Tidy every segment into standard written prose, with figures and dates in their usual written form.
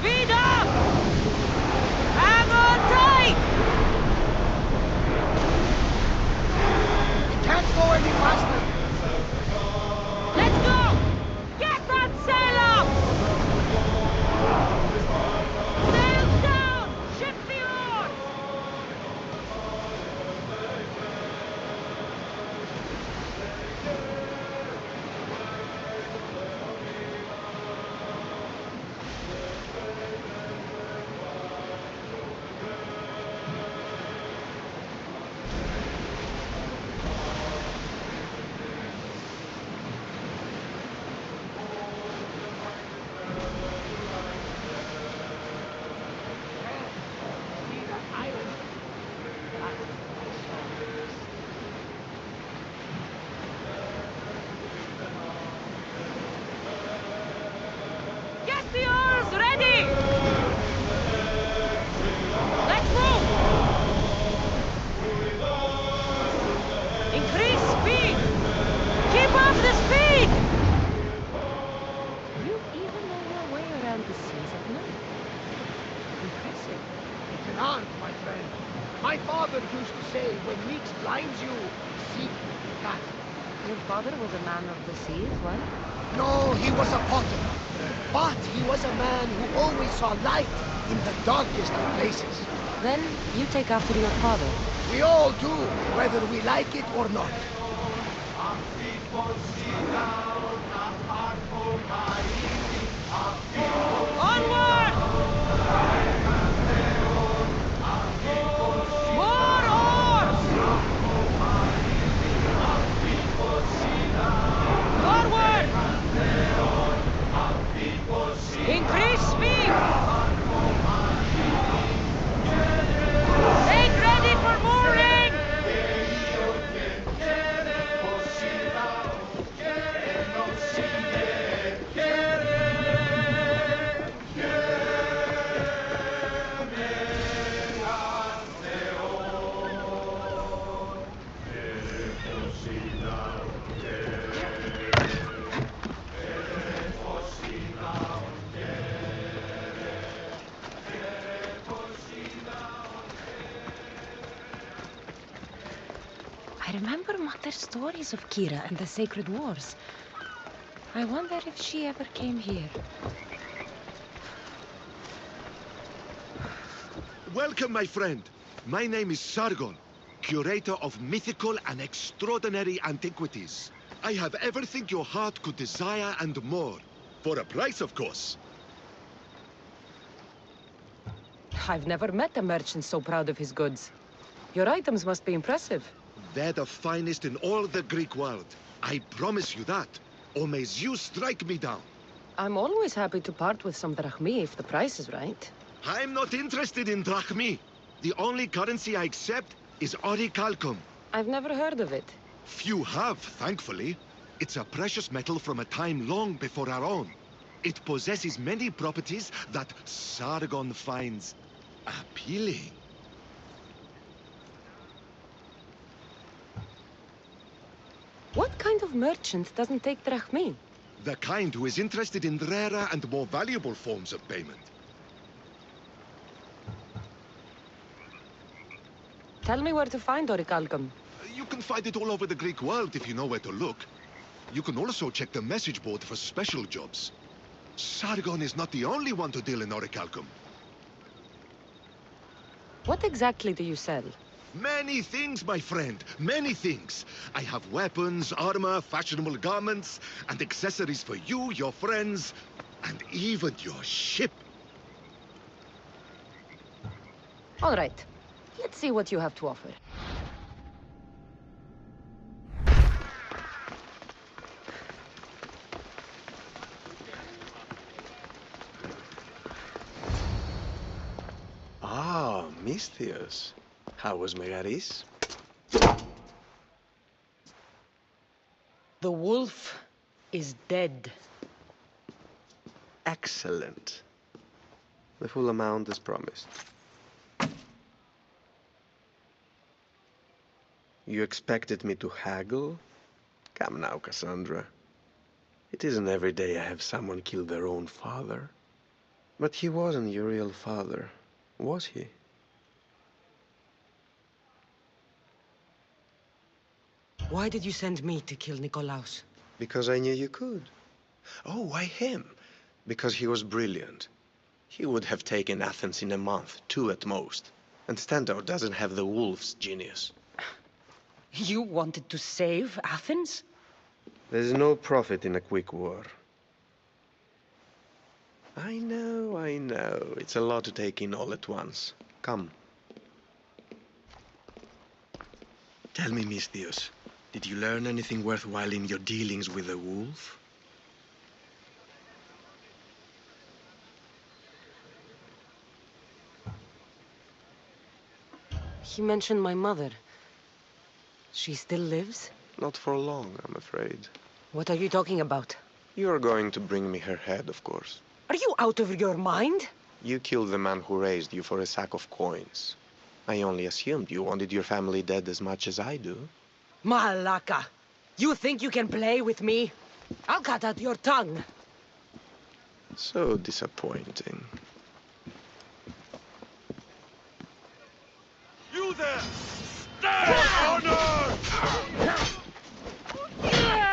Speed up! Hang on tight! We can't go any faster. Let's go! Get that sail up! Sails down! Ship the oars! Get the oars ready! Let's move! Increase speed! Keep up the speed! You even know your way around the seas at night. Impressive. It's an art, my friend. My father used to say, when Meeks blinds you, seek that. Your father was a man of the seas, what? No, he was a potter. But he was a man who always saw light in the darkest of places. Then you take after your father. We all do, whether we like it or not. Onward! More oars! Forward! Increase speed! Make ready for mooring! I remember Mother's stories of Kira and the Sacred Wars. I wonder if she ever came here. Welcome, my friend. My name is Sargon, curator of mythical and extraordinary antiquities. I have everything your heart could desire and more. For a price, of course. I've never met a merchant so proud of his goods. Your items must be impressive. They're the finest in all the Greek world. I promise you that. Or may Zeus strike me down. I'm always happy to part with some drachmi if the price is right. I'm not interested in drachmi. The only currency I accept is orichalcum. I've never heard of it. Few have, thankfully. It's a precious metal from a time long before our own. It possesses many properties that Sargon finds appealing. What kind of merchant doesn't take drachmi? The kind who is interested in rarer and more valuable forms of payment. Tell me where to find orichalcum. You can find it all over the Greek world if you know where to look. You can also check the message board for special jobs. Sargon is not the only one to deal in orichalcum. What exactly do you sell? Many things, my friend. Many things. I have weapons, armor, fashionable garments, and accessories for you, your friends, and even your ship. All right. Let's see what you have to offer. Ah, Misthios. How was Megaris? The wolf is dead. Excellent. The full amount as promised. You expected me to haggle? Come now, Kassandra. It isn't every day I have someone kill their own father. But he wasn't your real father, was he? Why did you send me to kill Nikolaos? Because I knew you could. Oh, why him? Because he was brilliant. He would have taken Athens in a month, 2 at most. And Stentor doesn't have the wolf's genius. You wanted to save Athens? There's no profit in a quick war. I know. It's a lot to take in all at once. Come. Tell me, Misthios, did you learn anything worthwhile in your dealings with the wolf? He mentioned my mother. She still lives? Not for long, I'm afraid. What are you talking about? You're going to bring me her head, of course. Are you out of your mind? You killed the man who raised you for a sack of coins. I only assumed you wanted your family dead as much as I do. Malaka! You think you can play with me? I'll cut out your tongue. So disappointing. You there! Stand! Honor! For Zeus!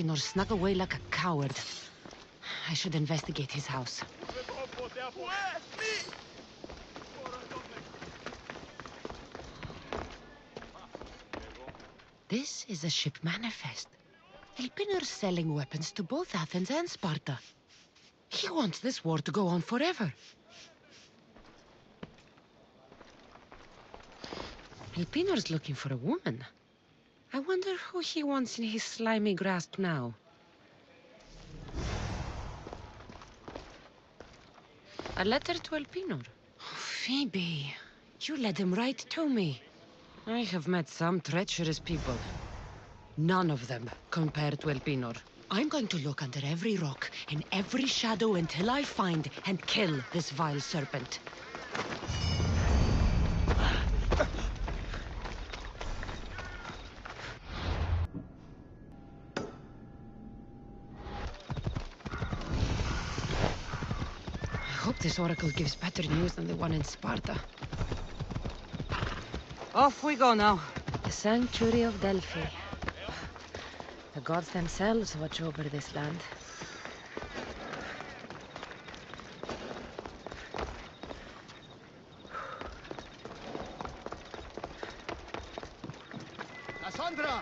Elpinor snuck away like a coward. I should investigate his house. This is a ship manifest. Elpinor's selling weapons to both Athens and Sparta. He wants this war to go on forever. Elpinor's looking for a woman. I wonder who he wants in his slimy grasp now. A letter to Elpinor. Oh, Phoebe, you led him right to me. I have met some treacherous people. None of them compared to Elpinor. I'm going to look under every rock and every shadow until I find and kill this vile serpent. I hope this oracle gives better news than the one in Sparta. Off we go now. The sanctuary of Delphi. The gods themselves watch over this land. Kassandra!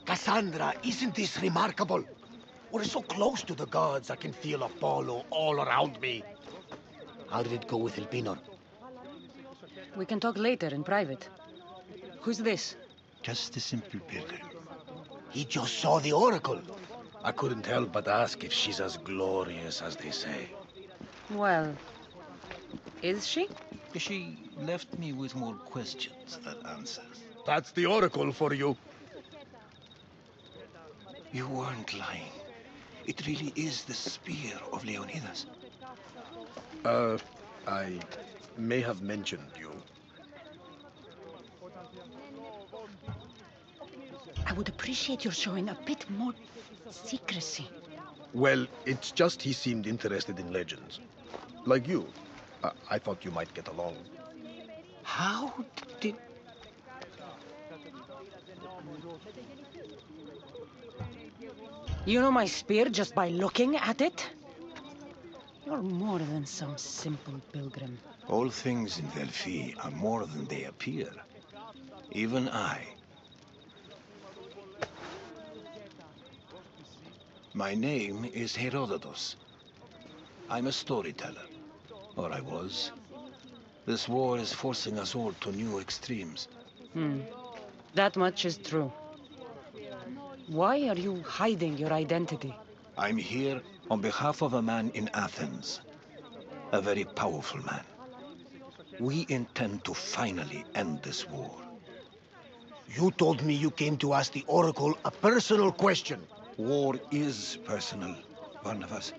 Kassandra, isn't this remarkable? We're so close to the gods, I can feel Apollo all around me. How did it go with Elpinor? We can talk later in private. Who's this? Just a simple pilgrim. He just saw the oracle. I couldn't help but ask if she's as glorious as they say. Well, is she? She left me with more questions than answers. That's the oracle for you. You weren't lying. It really is the spear of Leonidas. I may have mentioned you. I would appreciate your showing a bit more secrecy. Well, it's just he seemed interested in legends. Like you. I thought you might get along. How did... You know my spear just by looking at it? You're more than some simple pilgrim. All things in Delphi are more than they appear. Even I. My name is Herodotus. I'm a storyteller. Or I was. This war is forcing us all to new extremes. That much is true. Why are you hiding your identity? I'm here on behalf of a man in Athens. A very powerful man. We intend to finally end this war. You told me you came to ask the Oracle a personal question. War is personal, Barnabas.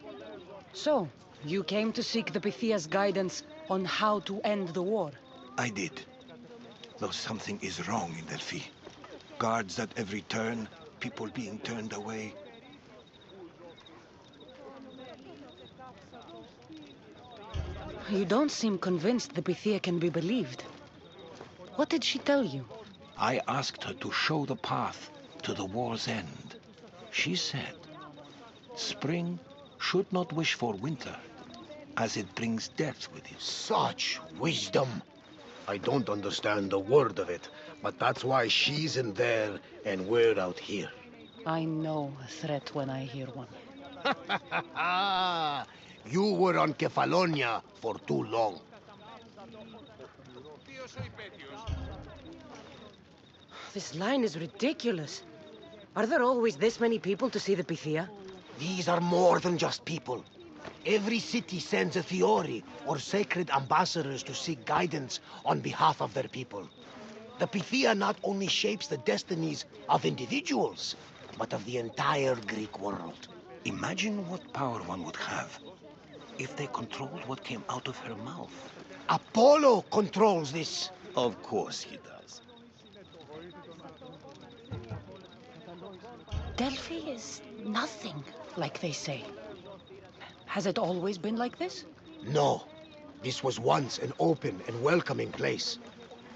So, you came to seek the Pythia's guidance on how to end the war? I did. Though something is wrong in Delphi. Guards at every turn, people being turned away. You don't seem convinced the Pythia can be believed. What did she tell you? I asked her to show the path to the war's end. She said, spring should not wish for winter, as it brings death with it. Such wisdom. I don't understand a word of it, but that's why she's in there and we're out here. I know a threat when I hear one. You were on Kefalonia for too long. This line is ridiculous. Are there always this many people to see the Pythia? These are more than just people. Every city sends a Theori or sacred ambassadors to seek guidance on behalf of their people. The Pythia not only shapes the destinies of individuals, but of the entire Greek world. Imagine what power one would have if they controlled what came out of her mouth. Apollo controls this. Of course he does. Delphi is nothing, like they say. Has it always been like this? No. This was once an open and welcoming place.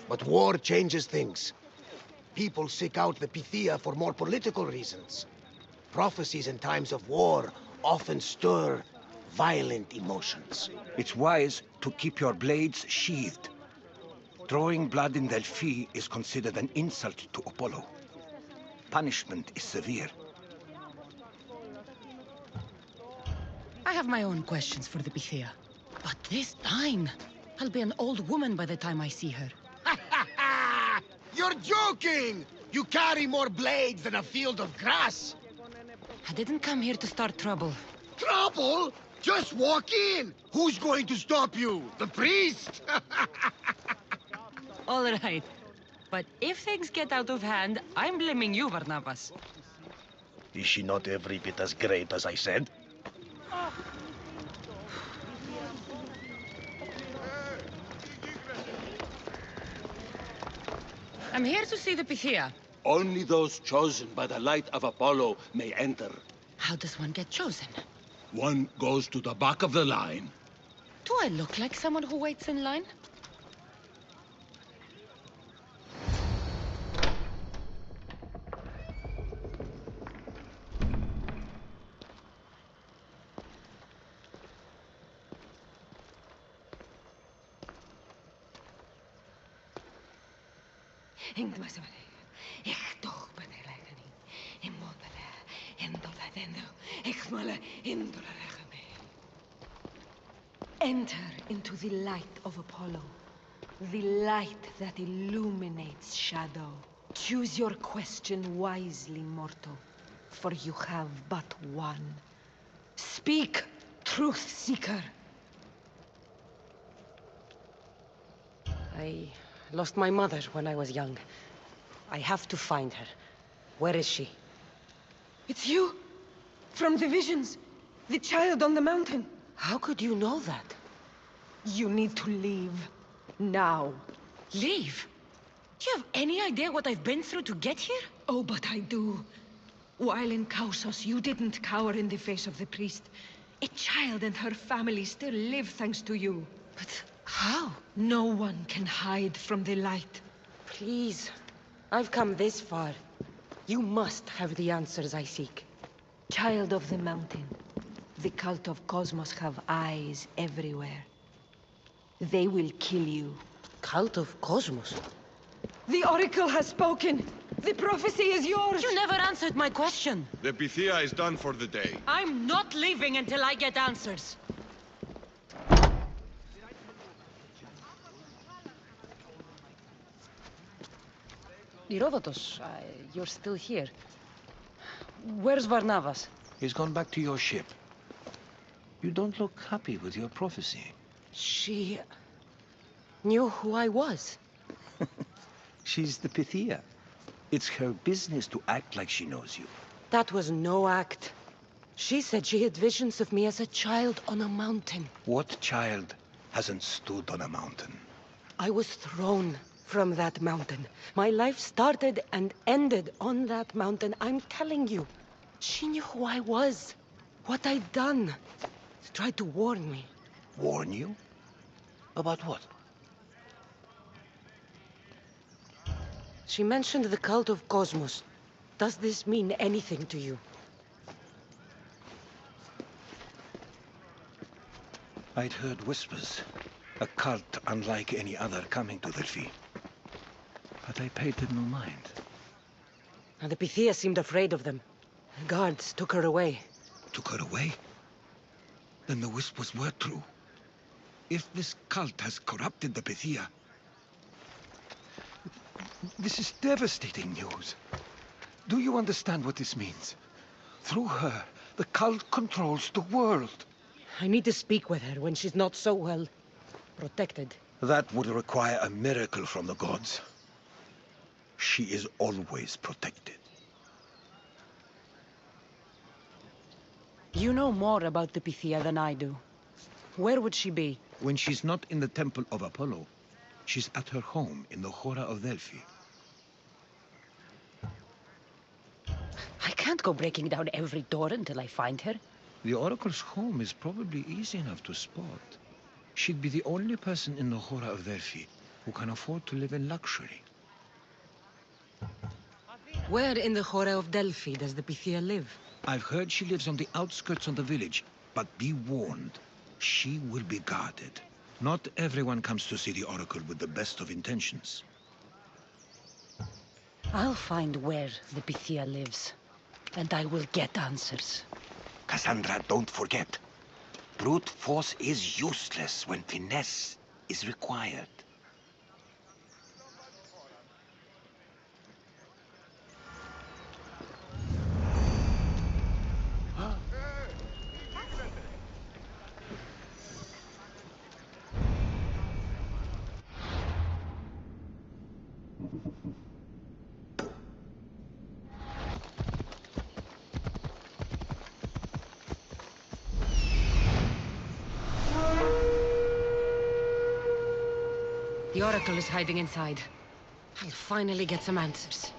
But war changes things. People seek out the Pythia for more political reasons. Prophecies in times of war often stir violent emotions. It's wise to keep your blades sheathed. Drawing blood in Delphi is considered an insult to Apollo. Punishment is severe. I have my own questions for the Pythia. But this time, I'll be an old woman by the time I see her. You're joking! You carry more blades than a field of grass! I didn't come here to start trouble. Trouble? Just walk in! Who's going to stop you? The priest? All right. But if things get out of hand, I'm blaming you, Barnabas. Is she not every bit as great as I said? I'm here to see the Pythia. Only those chosen by the light of Apollo may enter. How does one get chosen? One goes to the back of the line. Do I look like someone who waits in line? Enter into the light of Apollo, the light that illuminates shadow. Choose your question wisely, mortal, for you have but one. Speak, truth seeker. I lost my mother when I was young. I have to find her. Where is she? It's you! From the visions! The child on the mountain! How could you know that? You need to leave. Now. Leave? Do you have any idea what I've been through to get here? Oh, but I do. While in Kausos, you didn't cower in the face of the priest. A child and her family still live thanks to you. But how? No one can hide from the light. Please. I've come this far. You must have the answers I seek. Child of the mountain, the cult of Cosmos have eyes everywhere. They will kill you. Cult of Cosmos? The Oracle has spoken! The prophecy is yours! You never answered my question! The Pythia is done for the day. I'm not leaving until I get answers! Herodotus, you're still here. Where's Varnavas? He's gone back to your ship. You don't look happy with your prophecy. She... knew who I was. She's the Pythia. It's her business to act like she knows you. That was no act. She said she had visions of me as a child on a mountain. What child hasn't stood on a mountain? I was thrown from that mountain. My life started and ended on that mountain. I'm telling you. She knew who I was. What I'd done. She tried to warn me. Warn you? About what? She mentioned the cult of Cosmos. Does this mean anything to you? I'd heard whispers. A cult unlike any other coming to Delphi. But I paid them no mind. And the Pythia seemed afraid of them. The guards took her away. Took her away? Then the whispers were true. If this cult has corrupted the Pythia... This is devastating news. Do you understand what this means? Through her, the cult controls the world. I need to speak with her when she's not so well protected. That would require a miracle from the gods. She is always protected. You know more about the Pythia than I do. Where would she be? When she's not in the temple of Apollo, she's at her home in the Hora of Delphi. I can't go breaking down every door until I find her. The Oracle's home is probably easy enough to spot. She'd be the only person in the Hora of Delphi who can afford to live in luxury. Where in the Hora of Delphi does the Pythia live? I've heard she lives on the outskirts of the village, but be warned, she will be guarded. Not everyone comes to see the Oracle with the best of intentions. I'll find where the Pythia lives, and I will get answers. Kassandra, don't forget. Brute force is useless when finesse is required. The Oracle is hiding inside. I'll finally get some answers.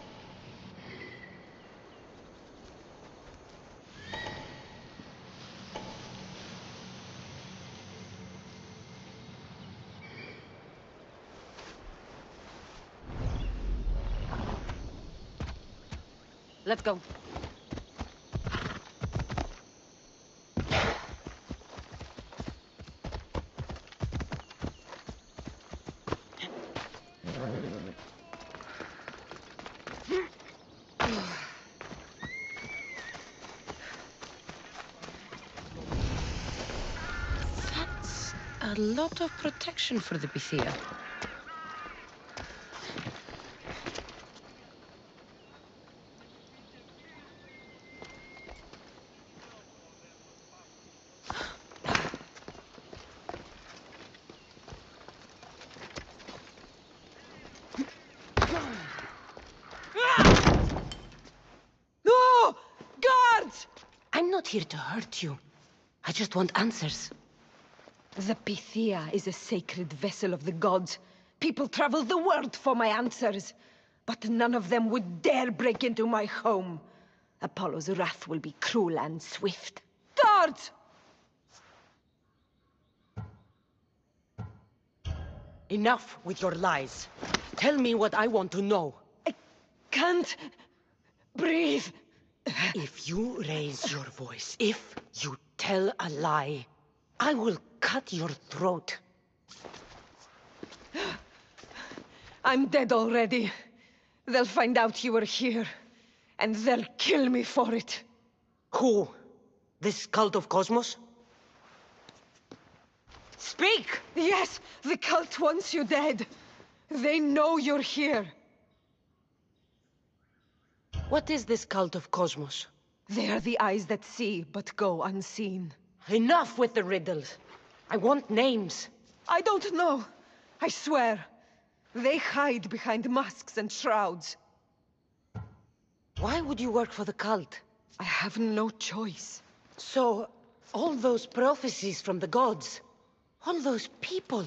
Let's go. That's a lot of protection for the Pythia. No! Guards! I'm not here to hurt you. I just want answers. The Pythia is a sacred vessel of the gods. People travel the world for my answers. But none of them would dare break into my home. Apollo's wrath will be cruel and swift. Guards! Enough with your lies. Tell me what I want to know. I can't breathe. If you raise your voice, if you tell a lie, I will cut your throat. I'm dead already. They'll find out you were here, and they'll kill me for it. Who? This cult of Cosmos? Speak! Yes, the cult wants you dead. They know you're here. What is this cult of Cosmos? They are the eyes that see, but go unseen. Enough with the riddles. I want names. I don't know. I swear. They hide behind masks and shrouds. Why would you work for the cult? I have no choice. So, all those prophecies from the gods, all those people,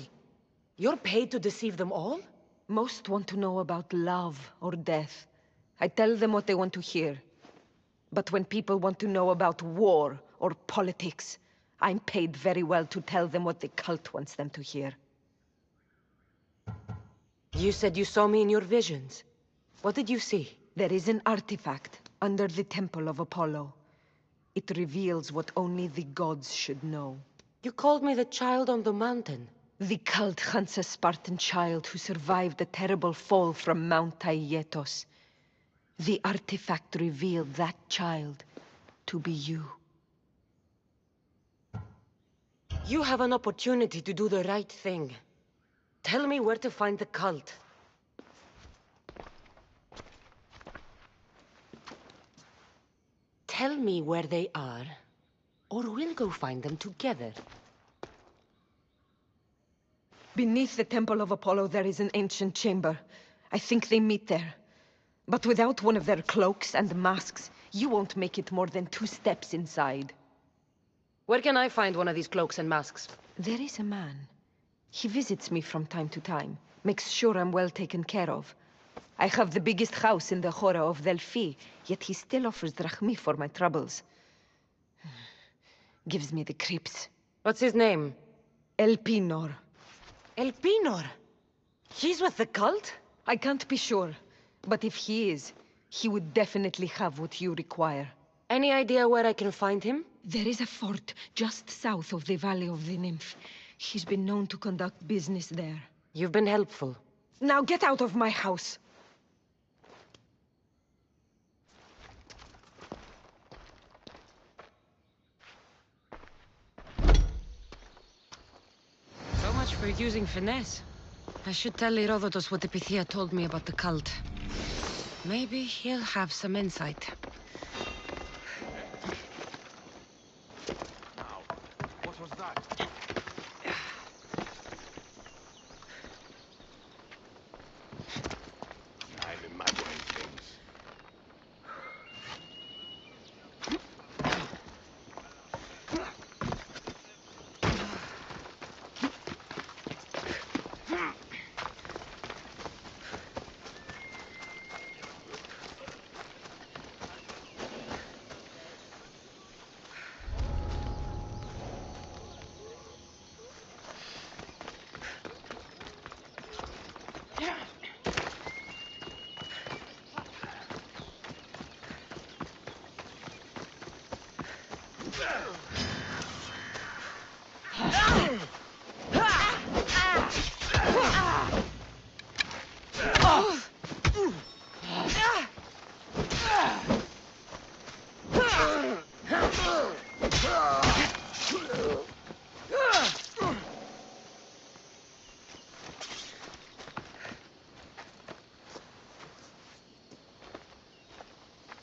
you're paid to deceive them all? Most want to know about love or death. I tell them what they want to hear. But when people want to know about war or politics, I'm paid very well to tell them what the cult wants them to hear. You said you saw me in your visions. What did you see? There is an artifact under the temple of Apollo. It reveals what only the gods should know. You called me the child on the mountain. The cult hunts a Spartan child who survived a terrible fall from Mount Aietos. The artifact revealed that child to be you. You have an opportunity to do the right thing. Tell me where to find the cult. Tell me where they are, or we'll go find them together. Beneath the temple of Apollo there is an ancient chamber. I think they meet there. But without one of their cloaks and masks, you won't make it more than 2 steps inside. Where can I find one of these cloaks and masks? There is a man. He visits me from time to time, makes sure I'm well taken care of. I have the biggest house in the Hora of Delphi, yet he still offers drachmi for my troubles. Gives me the creeps. What's his name? Elpinor. Elpinor? He's with the cult? I can't be sure, but if he is, he would definitely have what you require. Any idea where I can find him? There is a fort just south of the Valley of the Nymph. He's been known to conduct business there. You've been helpful. Now get out of my house! So much for using finesse. I should tell Herodotus what the Pythia told me about the cult. Maybe he'll have some insight. Now, what was that? I'm imagining things.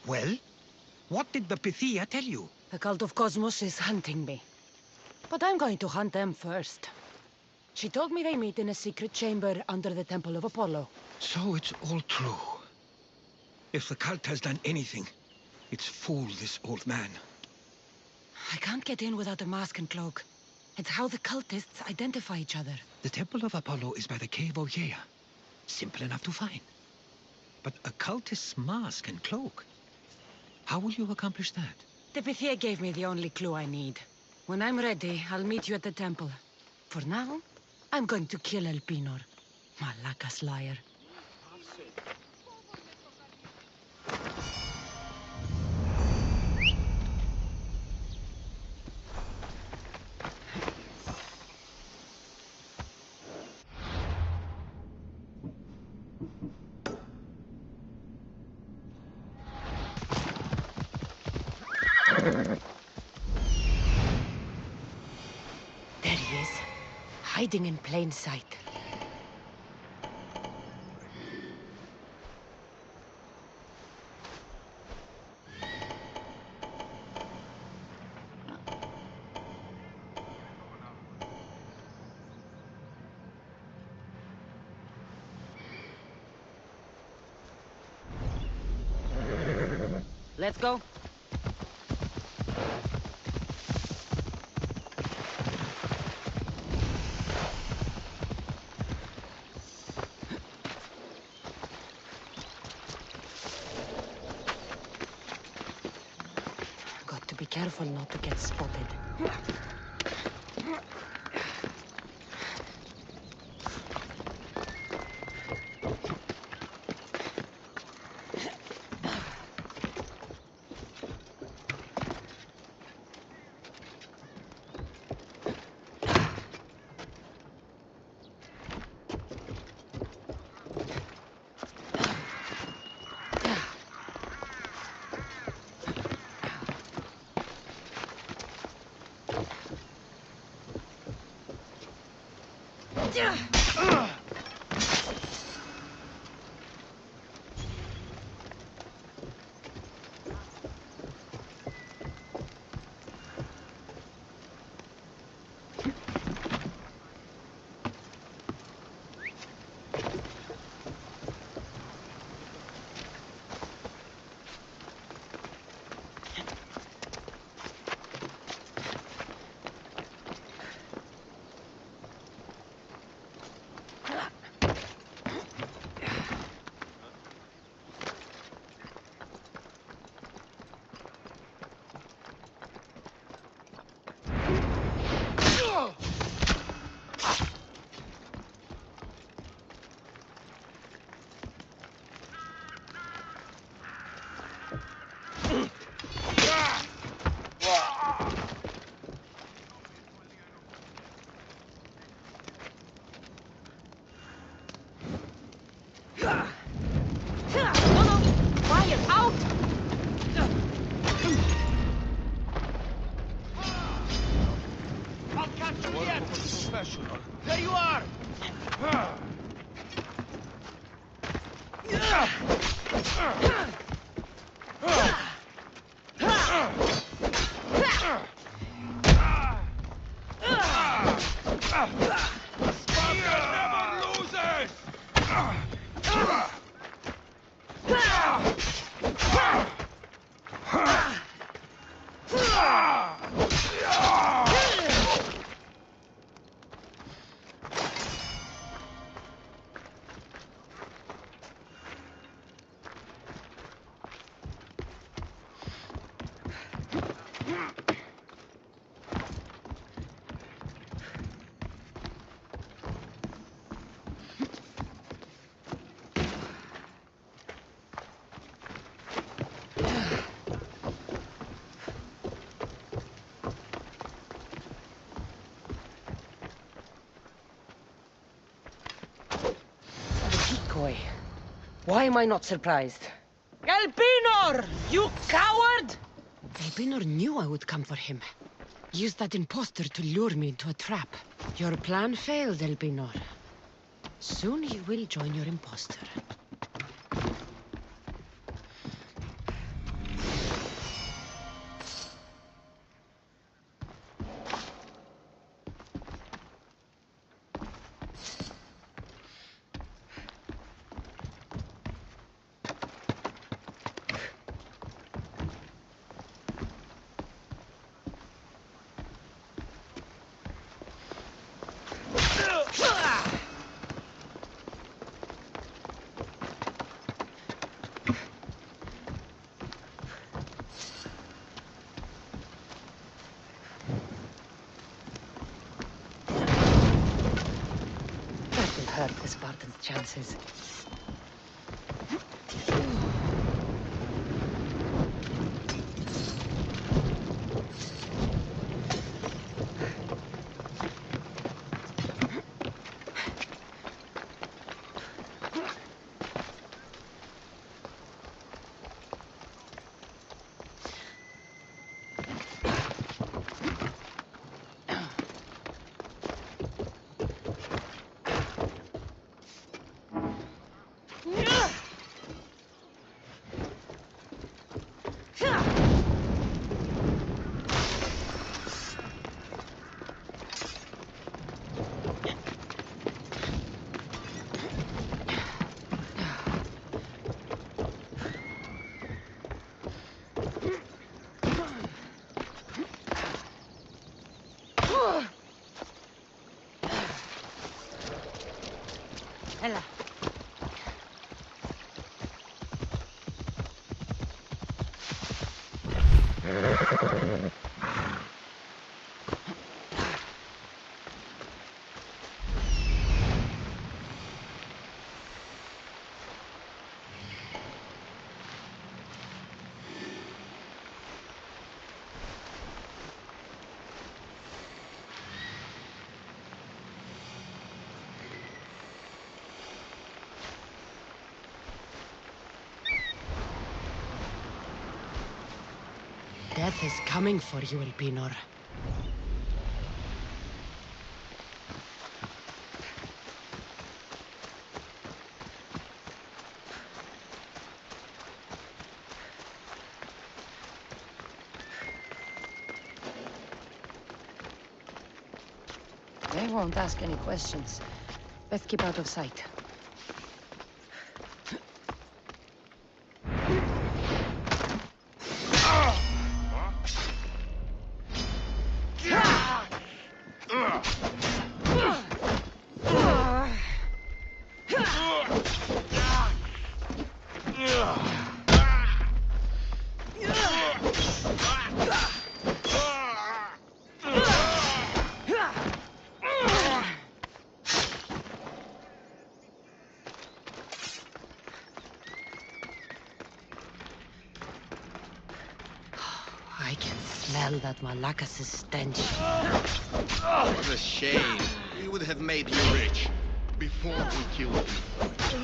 Well, what did the Pythia tell you? The cult of Cosmos is hunting me. But I'm going to hunt them first. She told me they meet in a secret chamber under the temple of Apollo. So it's all true. If the cult has done anything, it's fooled this old man. I can't get in without a mask and cloak. It's how the cultists identify each other. The temple of Apollo is by the cave of Yea. Simple enough to find. But a cultist's mask and cloak? How will you accomplish that? The Pythia gave me the only clue I need. When I'm ready, I'll meet you at the temple. For now, I'm going to kill Elpinor. Malakas liar. hiding in plain sight. Let's go. Got to be careful not to get spotted. There you are! Decoy. Why am I not surprised? Elpinor! You coward! Elpinor knew I would come for him. Used that imposter to lure me into a trap. Your plan failed, Elpinor. Soon he will join your imposter. That will hurt the Spartans' chances. Ella. Death is coming for you, Elpinor. They won't ask any questions. Let's keep out of sight. I can smell that Malakas's stench. What a shame. We would have made you rich before we killed you.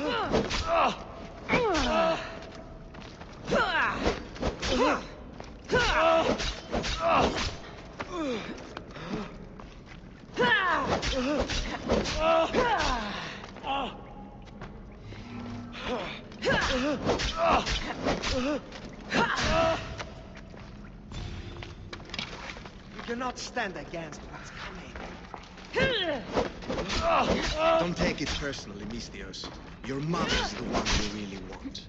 You cannot stand against what's coming. Don't take it personally, Mystios. Your mother's the one you really want.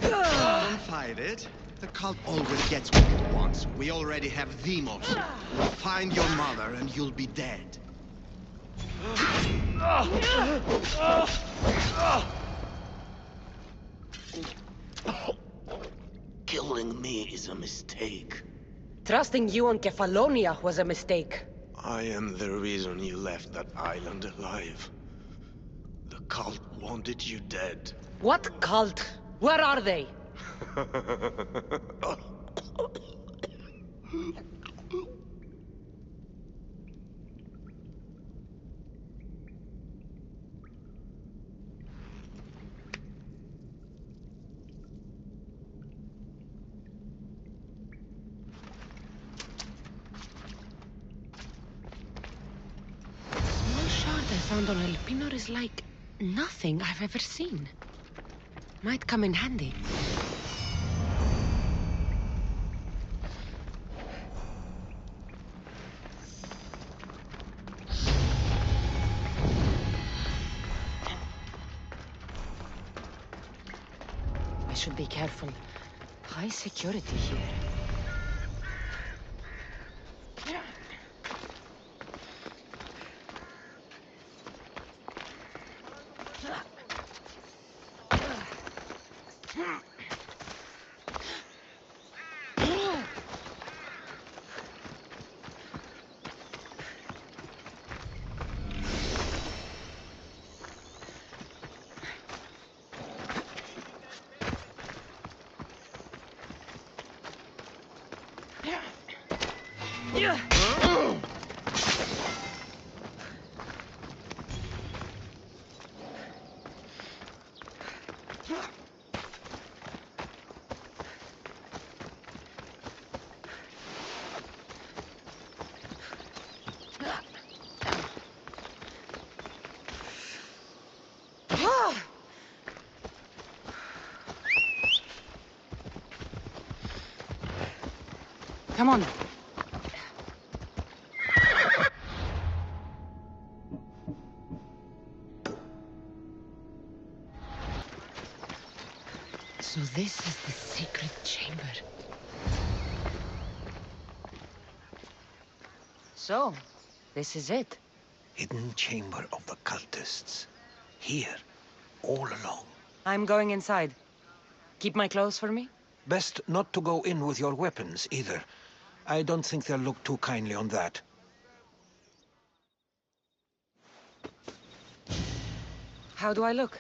Don't fight it. The cult always gets what it wants. We already have Demos. We'll find your mother and you'll be dead. Killing me is a mistake. Trusting you on Kefalonia was a mistake. I am the reason you left that island alive. The cult wanted you dead. What cult? Where are they? Small shard I found on Elpinor is like nothing I've ever seen. Might come in handy. I should be careful. High security here. Come on. So this is the sacred chamber. So, this is it. Hidden chamber of the cultists. Here, all along. I'm going inside. Keep my clothes for me? Best not to go in with your weapons, either. I don't think they'll look too kindly on that. How do I look?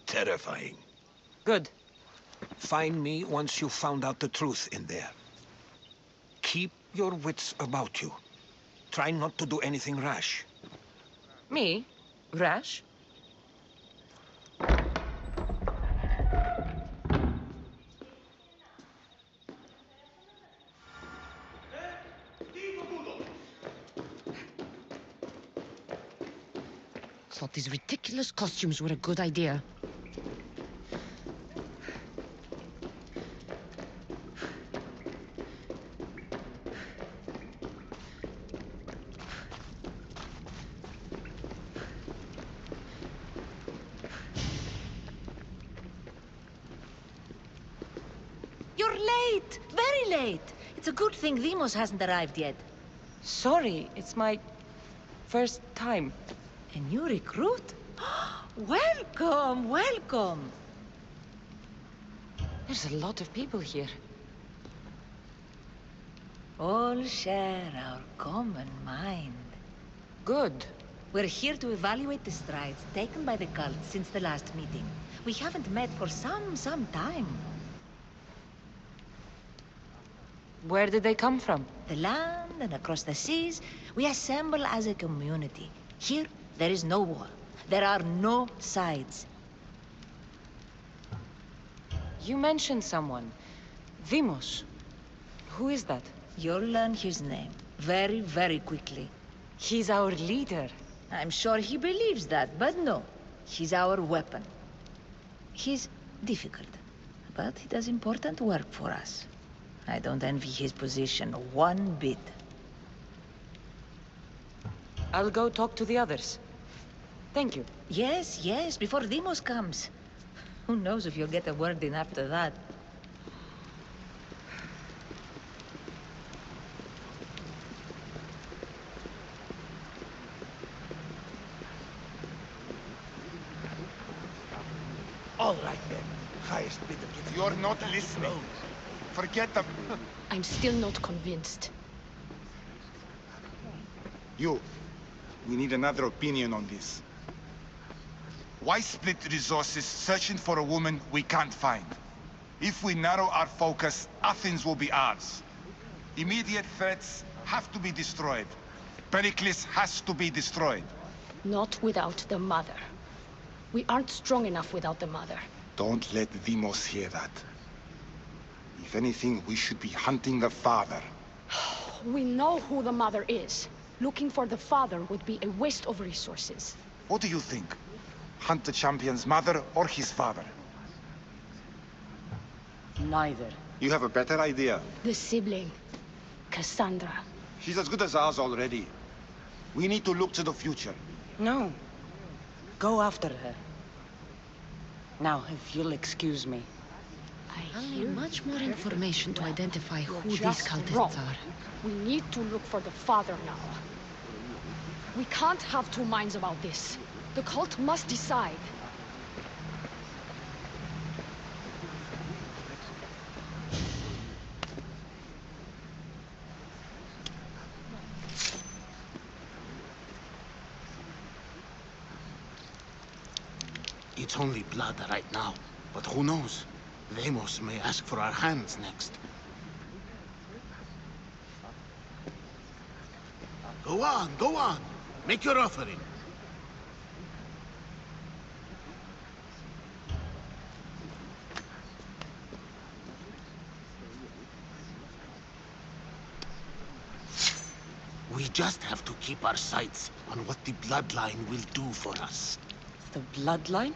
Terrifying. Good. Find me once you've found out the truth in there. Keep your wits about you. Try not to do anything rash. Me? Rash? Thought these ridiculous costumes were a good idea. You're late! Very late! It's a good thing Demos hasn't arrived yet. Sorry, it's my first time. A new recruit? Welcome, welcome! There's a lot of people here. All share our common mind. Good. We're here to evaluate the strides taken by the cult since the last meeting. We haven't met for some time. Where did they come from? The land and across the seas, we assemble as a community. Here, there is no war. There are no sides. You mentioned someone. Demos. Who is that? You'll learn his name very, very quickly. He's our leader. I'm sure he believes that, but no. He's our weapon. He's difficult, but he does important work for us. I don't envy his position one bit. I'll go talk to the others. Thank you. Yes, yes, before Demos comes. Who knows if you'll get a word in after that. All right then. Highest bidder gets... You're not listening. Forget them. I'm still not convinced. You. We need another opinion on this. Why split resources searching for a woman we can't find? If we narrow our focus, Athens will be ours. Immediate threats have to be destroyed. Pericles has to be destroyed. Not without the mother. We aren't strong enough without the mother. Don't let Demos hear that. If anything, we should be hunting the father. We know who the mother is. Looking for the father would be a waste of resources. What do you think? Hunt the champion's mother or his father? Neither. You have a better idea. The sibling, Kassandra. She's as good as ours already. We need to look to the future. No. Go after her. Now, if you'll excuse me. I I'll hear need much more information to identify You're who these just cultists wrong. are. We need to look for the father now. We can't have two minds about this. The cult must decide. It's only blood right now, but who knows? Demos may ask for our hands next. Go on, go on. Make your offering. We just have to keep our sights on what the bloodline will do for us. The bloodline?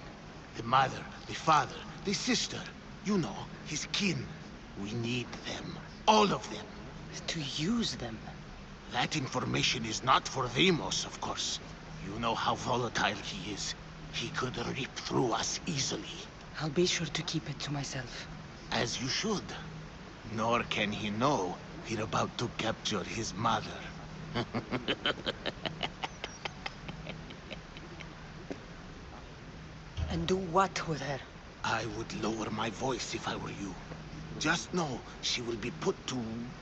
The mother, the father, the sister. You know, his kin. We need them. All of them. To use them. That information is not for Demos, of course. You know how volatile he is. He could rip through us easily. I'll be sure to keep it to myself. As you should. Nor can he know we're about to capture his mother. And do what with her? I would lower my voice if I were you. Just know she will be put to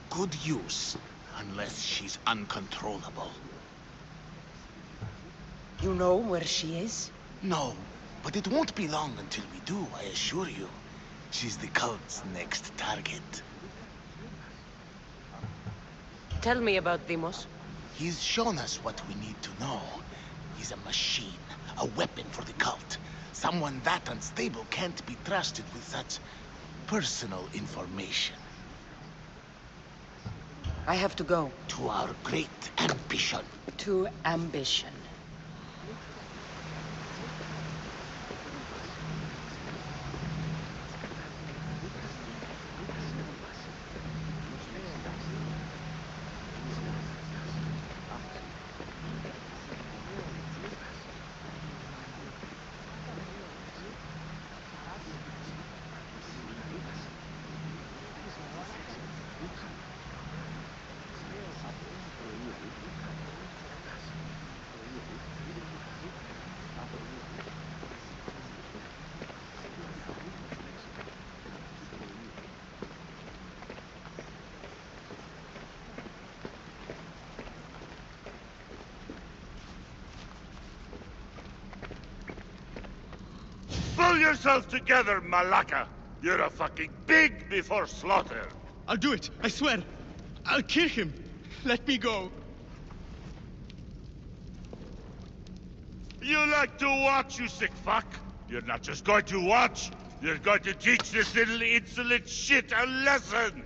good use, unless she's uncontrollable. You know where she is? No, but it won't be long until we do, I assure you. She's the cult's next target. Tell me about Deimos. He's shown us what we need to know. He's a machine, a weapon for the cult. Someone that unstable can't be trusted with such personal information. I have to go. To our great ambition. To ambition. Pull yourself together, Malaka! You're a fucking pig before slaughter! I'll do it, I swear! I'll kill him! Let me go! You like to watch, you sick fuck? You're not just going to watch, you're going to teach this little insolent shit a lesson!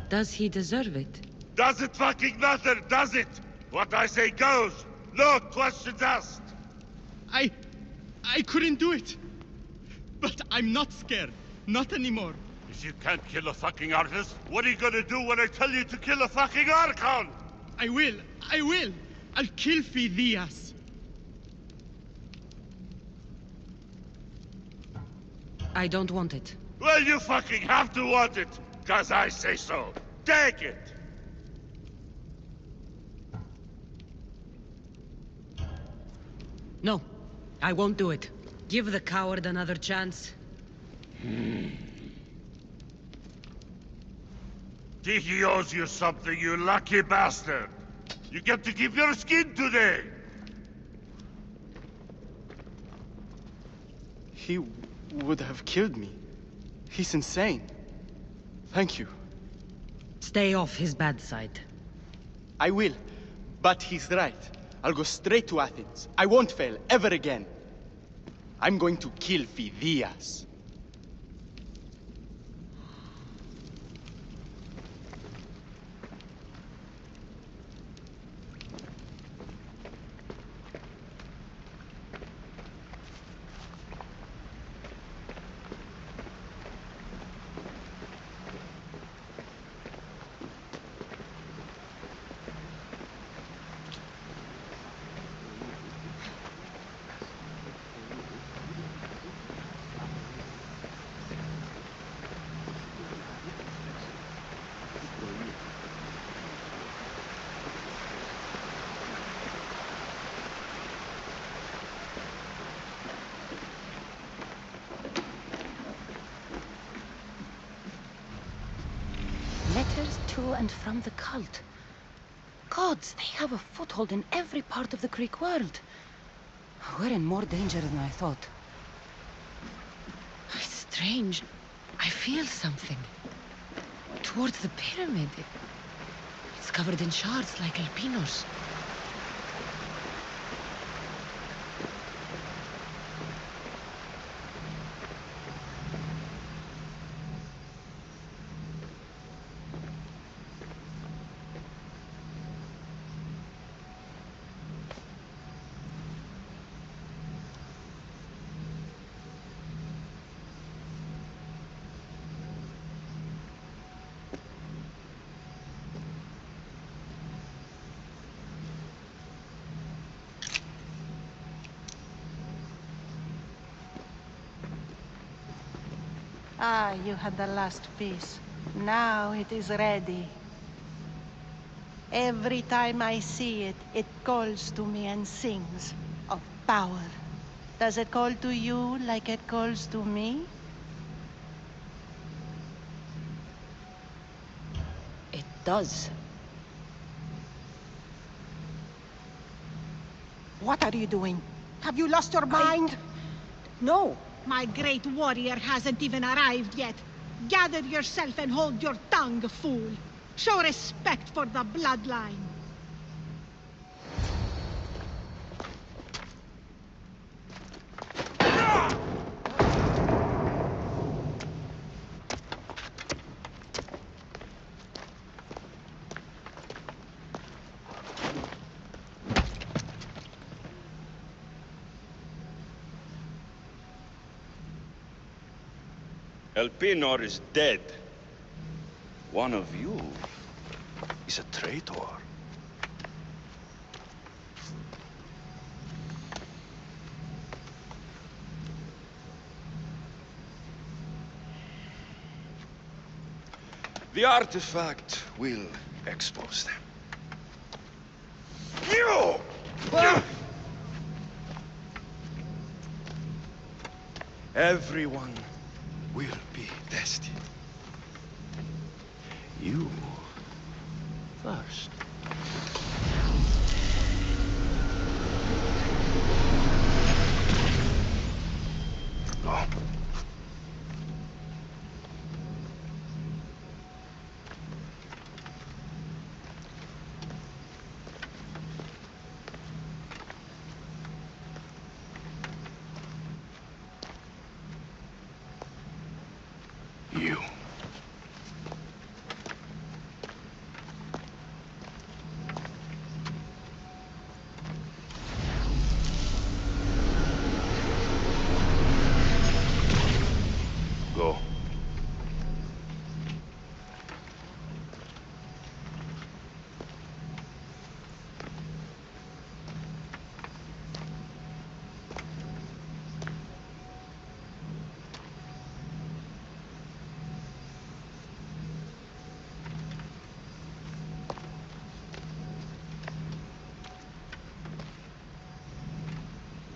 Does he deserve it? Does it fucking matter, does it? What I say goes! No questions asked! I couldn't do it! But I'm not scared. Not anymore. If you can't kill a fucking artist, what are you gonna do when I tell you to kill a fucking Archon? I will! I'll kill Phidias! I don't want it. Well, you fucking have to want it, 'cause I say so. Take it! No, I won't do it. Give the coward another chance. Tiki owes you something, you lucky bastard! You get to keep your skin today! He would have killed me. He's insane. Thank you. Stay off his bad side. I will, but he's right. I'll go straight to Athens. I won't fail, ever again. I'm going to kill Phidias. Letters to and from the cult. Gods, they have a foothold in every part of the Greek world. We're in more danger than I thought. It's strange. I feel something. Towards the pyramid. It's covered in shards like Alpinos. Ah, you had the last piece. Now it is ready. Every time I see it, it calls to me and sings of power. Does it call to you like it calls to me? It does. What are you doing? Have you lost your mind? No. My great warrior hasn't even arrived yet. Gather yourself and hold your tongue, fool. Show respect for the bloodline. Elpenor is dead. One of you is a traitor. The artifact will expose them. You! Everyone will be tested. You first. Go. You. Go.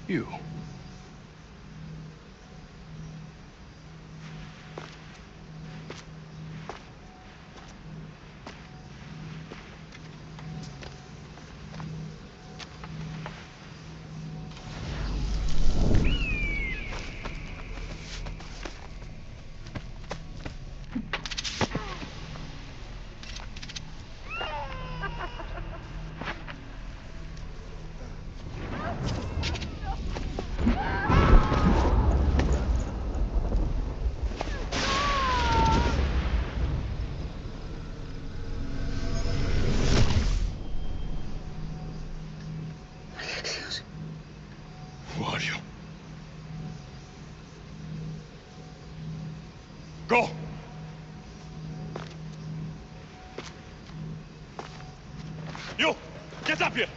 You. Who are you? Go! You! Get up here!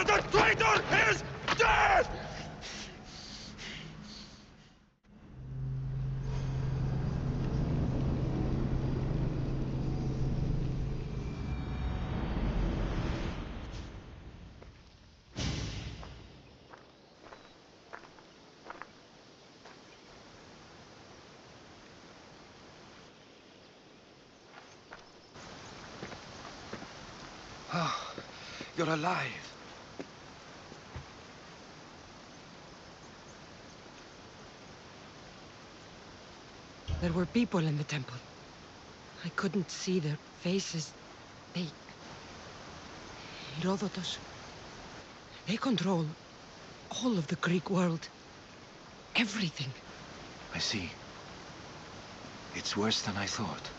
The traitor is dead! Oh, you're alive. There were people in the temple. I couldn't see their faces. They... Herodotus. They control all of the Greek world. Everything. I see. It's worse than I thought.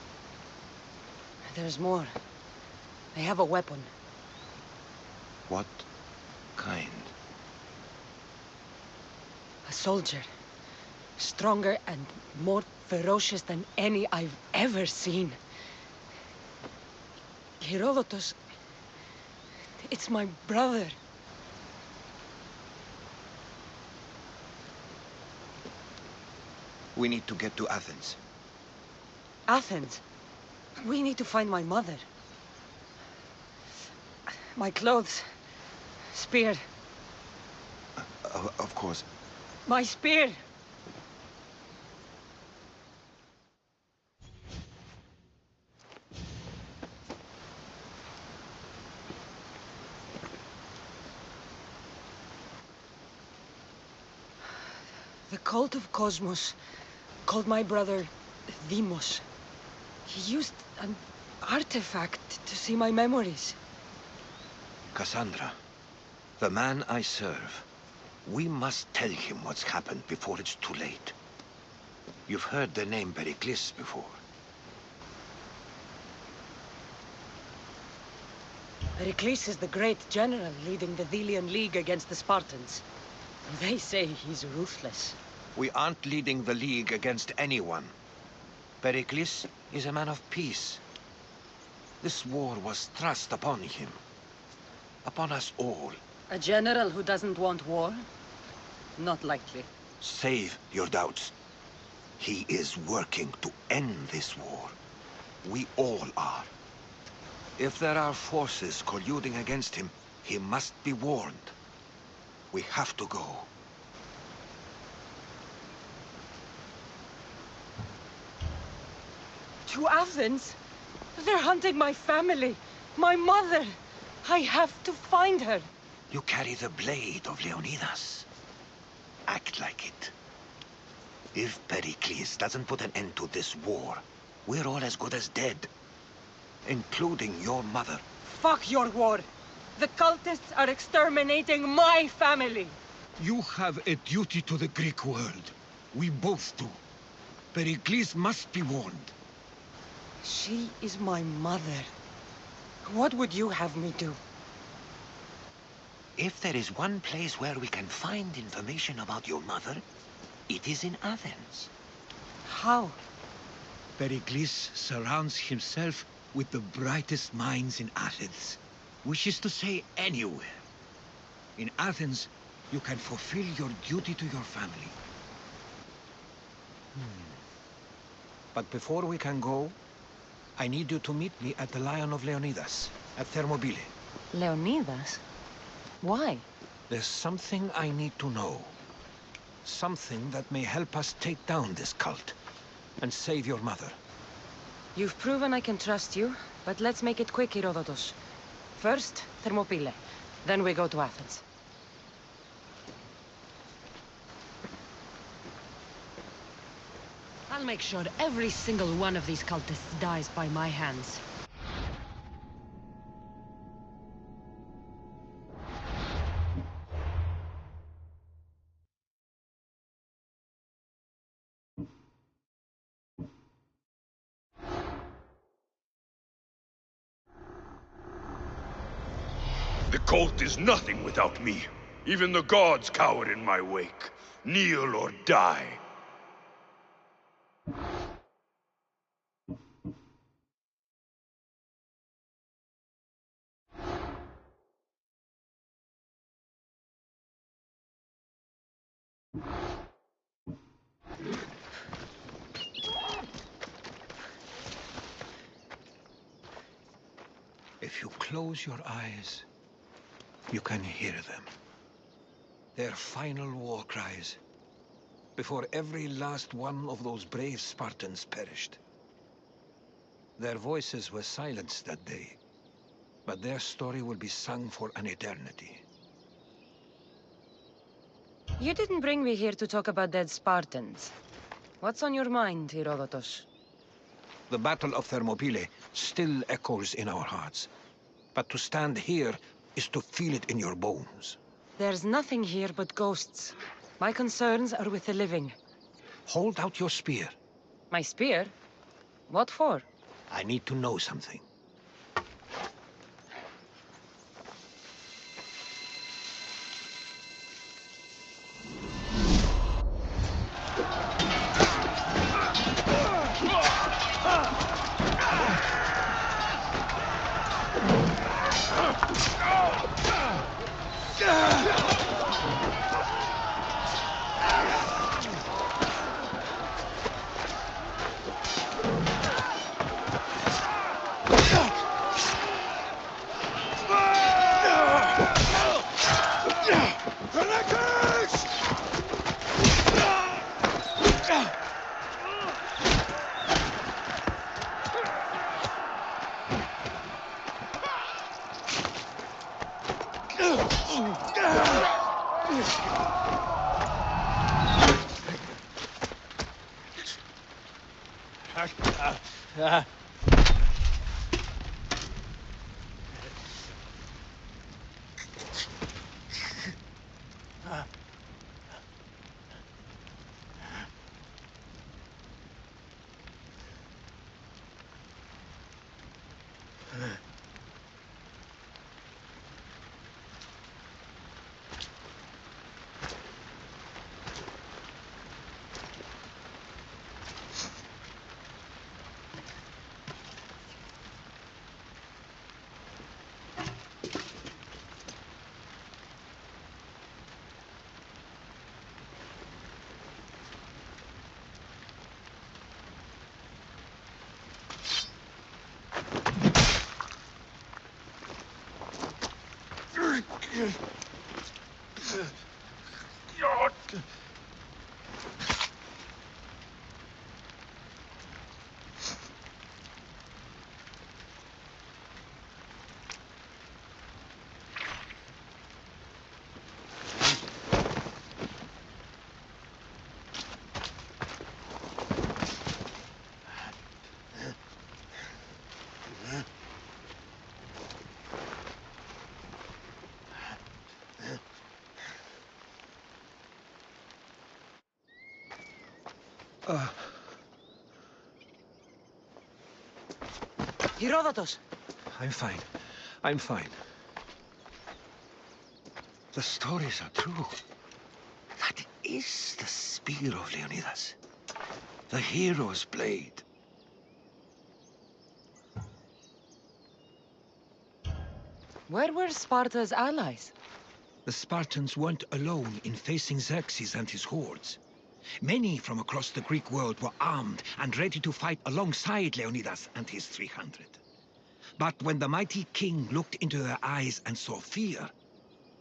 There's more. They have a weapon. What kind? A soldier. Stronger and more ferocious than any I've ever seen. Herodotus... It's my brother. We need to get to Athens. Athens? We need to find my mother. My clothes. Spear. Of course. My spear! The cult of Cosmos called my brother Deimos. He used an artifact to see my memories. Kassandra, the man I serve. We must tell him what's happened before it's too late. You've heard the name Pericles before. Pericles is the great general leading the Delian League against the Spartans. They say he's ruthless. We aren't leading the League against anyone. Pericles is a man of peace. This war was thrust upon him. Upon us all. A general who doesn't want war? Not likely. Save your doubts. He is working to end this war. We all are. If there are forces colluding against him, he must be warned. We have to go. To Athens? They're hunting my family, my mother. I have to find her. You carry the blade of Leonidas. Act like it. If Pericles doesn't put an end to this war, we're all as good as dead. Including your mother. Fuck your war. The cultists are exterminating my family. You have a duty to the Greek world. We both do. Pericles must be warned. She is my mother. What would you have me do? If there is one place where we can find information about your mother, it is in Athens. How? Pericles surrounds himself with the brightest minds in Athens. Wishes to say anywhere. In Athens, you can fulfill your duty to your family. But before we can go, I need you to meet me at the Lion of Leonidas, at Thermopylae. Leonidas? Why? There's something I need to know. Something that may help us take down this cult and save your mother. You've proven I can trust you, but let's make it quick, Herodotus. First, Thermopylae. Then we go to Athens. I'll make sure every single one of these cultists dies by my hands. The cult is nothing without me. Even the gods cower in my wake. Kneel or die. If you close your eyes, you can hear them. Their final war cries, before every last one of those brave Spartans perished. Their voices were silenced that day, but their story will be sung for an eternity. You didn't bring me here to talk about dead Spartans. What's on your mind, Herodotus? The Battle of Thermopylae still echoes in our hearts. But to stand here is to feel it in your bones. There's nothing here but ghosts. My concerns are with the living. Hold out your spear. My spear? What for? I need to know something. Herodotus! I'm fine. I'm fine. The stories are true. That is the spear of Leonidas. The hero's blade. Where were Sparta's allies? The Spartans weren't alone in facing Xerxes and his hordes. Many from across the Greek world were armed and ready to fight alongside Leonidas and his 300. But when the mighty king looked into their eyes and saw fear,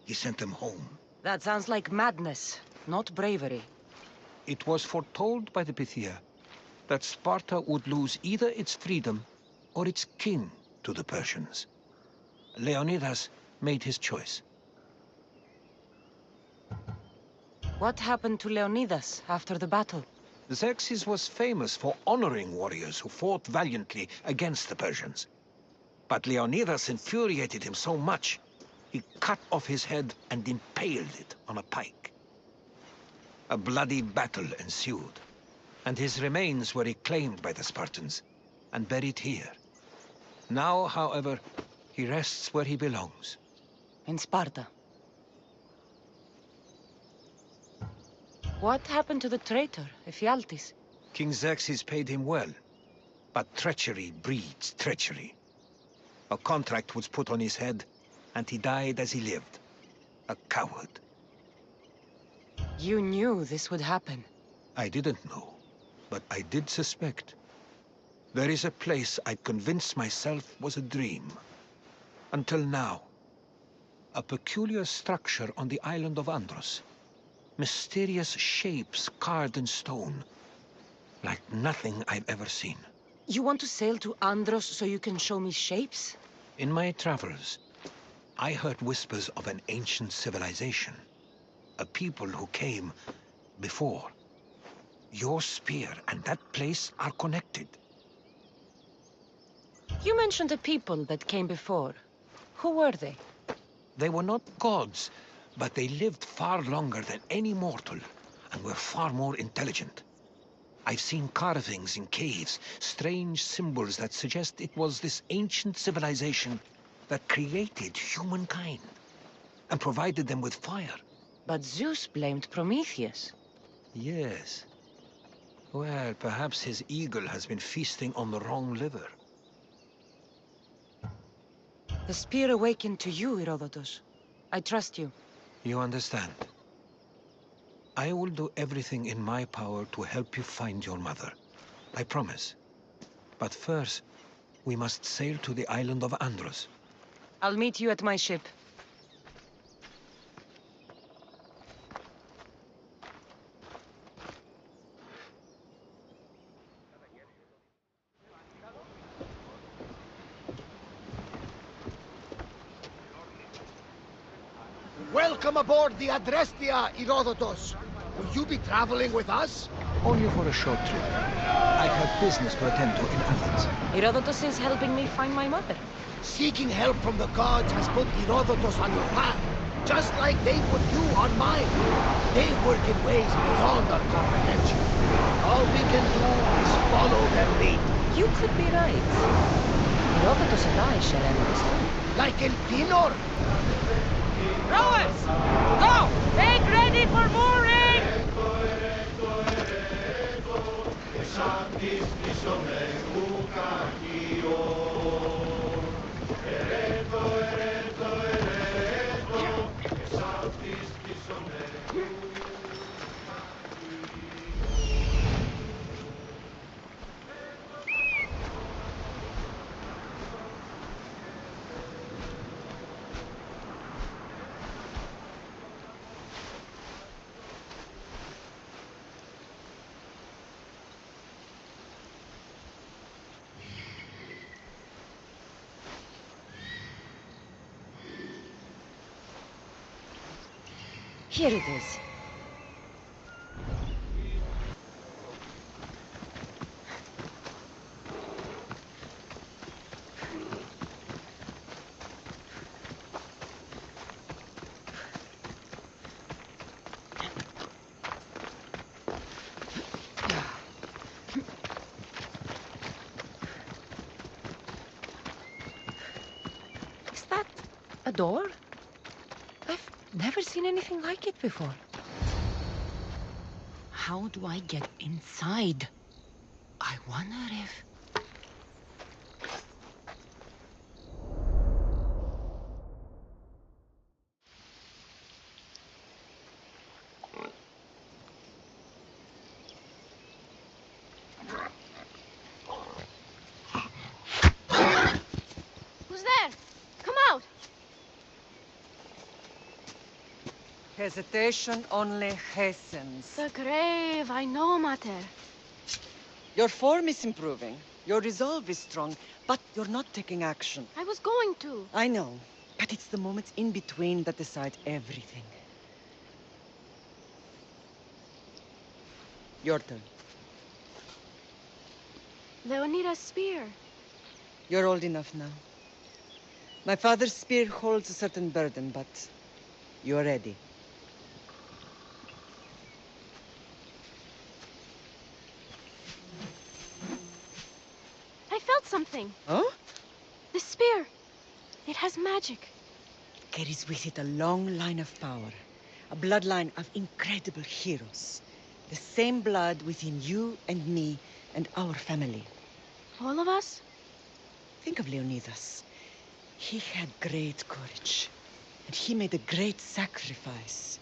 he sent them home. That sounds like madness, not bravery. It was foretold by the Pythia that Sparta would lose either its freedom or its king to the Persians. Leonidas made his choice. What happened to Leonidas after the battle? Xerxes was famous for honoring warriors who fought valiantly against the Persians. But Leonidas infuriated him so much, he cut off his head and impaled it on a pike. A bloody battle ensued, and his remains were reclaimed by the Spartans and buried here. Now, however, he rests where he belongs. In Sparta. What happened to the traitor, Ephialtes? King Xerxes paid him well, but treachery breeds treachery. A contract was put on his head, and he died as he lived. A coward. You knew this would happen. I didn't know, but I did suspect. There is a place I'd convinced myself was a dream. Until now. A peculiar structure on the island of Andros. Mysterious shapes carved in stone. Like nothing I've ever seen. You want to sail to Andros so you can show me shapes? In my travels, I heard whispers of an ancient civilization. A people who came before. Your spear and that place are connected. You mentioned a people that came before. Who were they? They were not gods, but they lived far longer than any mortal, and were far more intelligent. I've seen carvings in caves, strange symbols that suggest it was this ancient civilization that created humankind, and provided them with fire. But Zeus blamed Prometheus. Yes. Well, perhaps his eagle has been feasting on the wrong liver. The spear awakened to you, Herodotus. I trust you. You understand. I will do everything in my power to help you find your mother. I promise. But first, we must sail to the island of Andros. I'll meet you at my ship. Welcome aboard the Adrestia, Herodotus. Will you be traveling with us? Only for a short trip. I have business to attend to in Athens. Herodotus is helping me find my mother. Seeking help from the gods has put Herodotus on your path, just like they put you on mine. They work in ways beyond our comprehension. All we can do is follow their lead. You could be right. Herodotus and I share enemies too. Like El Pinor. Rowers! Go! Make ready for mooring! Here it is. Is that a door? I've never seen anything like it before. How do I get inside? I wonder if... Who's there? Come out! Hesitation only hastens. The grave, I know, Mater. Your form is improving. Your resolve is strong, but you're not taking action. I was going to. I know, but it's the moments in between that decide everything. Your turn. Leonida's spear. You're old enough now. My father's spear holds a certain burden, but you're ready. I felt something. Oh? The spear. It has magic. Carries with it a long line of power. A bloodline of incredible heroes. The same blood within you and me and our family. All of us? Think of Leonidas. He had great courage. And he made a great sacrifice.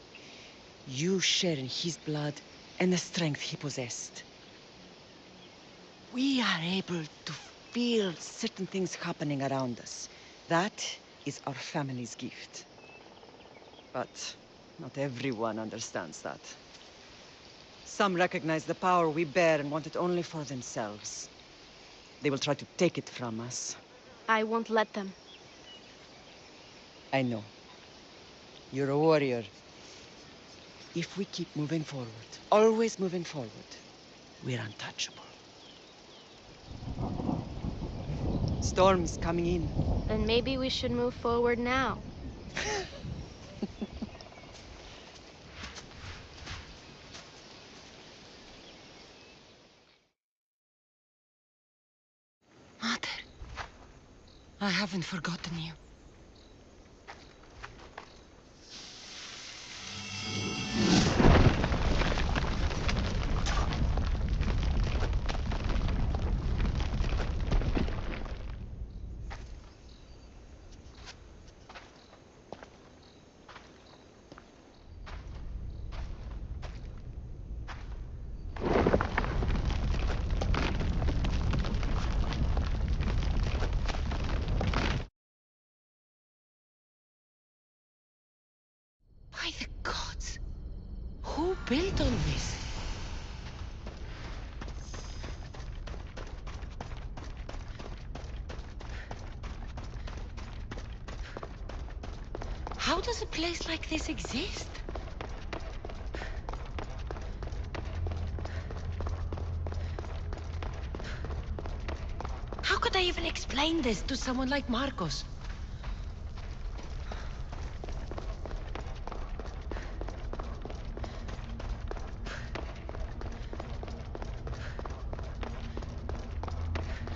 You share in his blood and the strength he possessed. We are able to feel certain things happening around us. That is our family's gift. But not everyone understands that. Some recognize the power we bear and want it only for themselves. They will try to take it from us. I won't let them. I know. You're a warrior. If we keep moving forward, always moving forward, we're untouchable. Storm's coming in. Then maybe we should move forward now. Mother, I haven't forgotten you. By the gods! Who built all this? How does a place like this exist? How could I even explain this to someone like Marcos?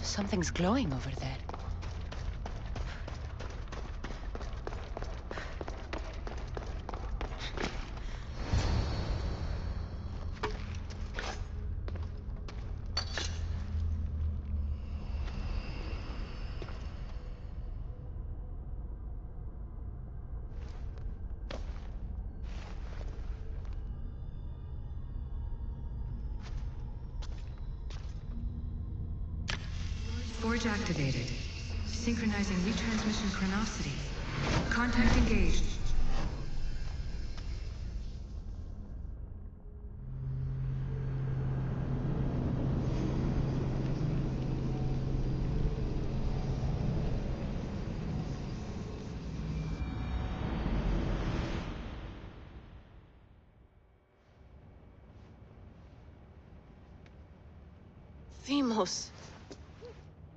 Something's glowing over there. Forge activated. Synchronizing retransmission chronicity. Contact engaged. Themos.